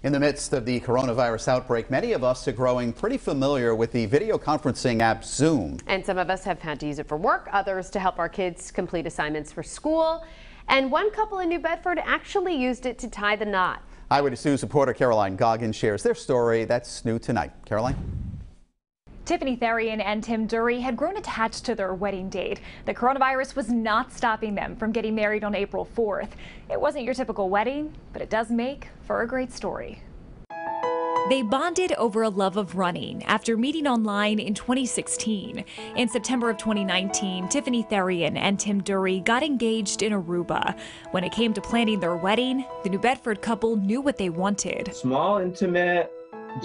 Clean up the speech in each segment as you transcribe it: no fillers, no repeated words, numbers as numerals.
In the midst of the coronavirus outbreak, many of us are growing pretty familiar with the video conferencing app Zoom. And some of us have had to use it for work, others to help our kids complete assignments for school. And one couple in New Bedford actually used it to tie the knot. Eyewitness News reporter Caroline Goggins shares their story that's new tonight. Caroline? Tiffany, Therrien and Tim Dury had grown attached to their wedding date. The coronavirus was not stopping them from getting married on April 4th. It wasn't your typical wedding, but it does make for a great story. They bonded over a love of running after meeting online in 2016. In September of 2019, Tiffany Therrien and Tim Dury got engaged in Aruba. When it came to planning their wedding, the New Bedford couple knew what they wanted. Small, intimate,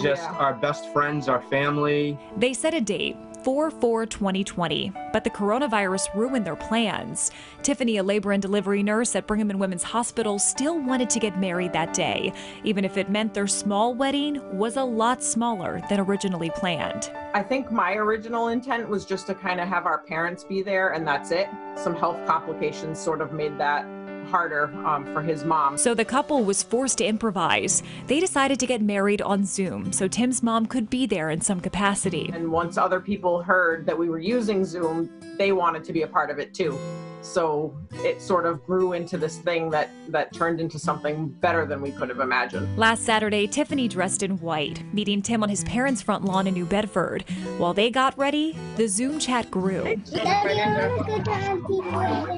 just our best friends, our family. They set a date, 4/4/2020, but the coronavirus ruined their plans. Tiffany, a labor and delivery nurse at Brigham and Women's Hospital, still wanted to get married that day, even if it meant their small wedding was a lot smaller than originally planned. I think my original intent was just to kind of have our parents be there, and that's it. Some health complications sort of made that harder for his mom. So the couple was forced to improvise. They decided to get married on Zoom so Tim's mom could be there in some capacity. And once other people heard that we were using Zoom, they wanted to be a part of it too. So it sort of grew into this thing that turned into something better than we could have imagined. Last Saturday, Tiffany dressed in white, meeting Tim on his parents' front lawn in New Bedford. While they got ready, the Zoom chat grew.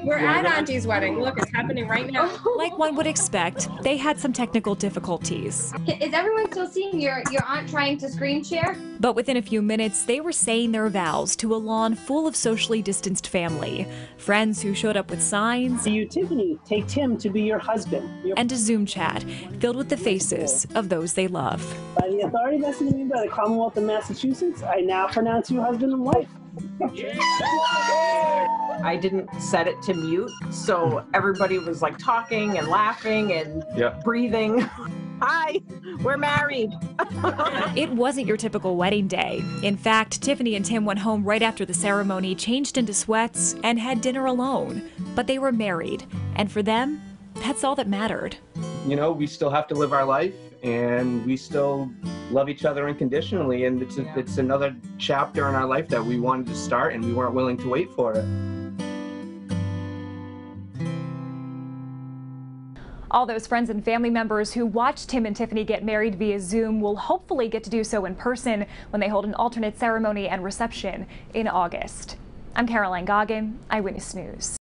We're at Auntie's wedding. Look, it's happening right now. Like one would expect, they had some technical difficulties. Is everyone still seeing your aunt trying to screen share? But within a few minutes, they were saying their vows to a lawn full of socially distanced family. Friends who showed up with signs. You, Tiffany, take Tim to be your husband. And a Zoom chat filled with the faces of those they love. By the authority vested in me by the Commonwealth of Massachusetts, I now pronounce you husband and wife. I didn't set it to mute, so everybody was like talking and laughing and breathing. Hi, we're married. It wasn't your typical wedding day. In fact, Tiffany and Tim went home right after the ceremony, changed into sweats, and had dinner alone. But they were married, and for them, that's all that mattered. You know, we still have to live our life, and we still love each other unconditionally, and it's another chapter in our life that we wanted to start, and we weren't willing to wait for it. All those friends and family members who watched Tim and Tiffany get married via Zoom will hopefully get to do so in person when they hold an alternate ceremony and reception in August. I'm Caroline Goggins, Eyewitness News.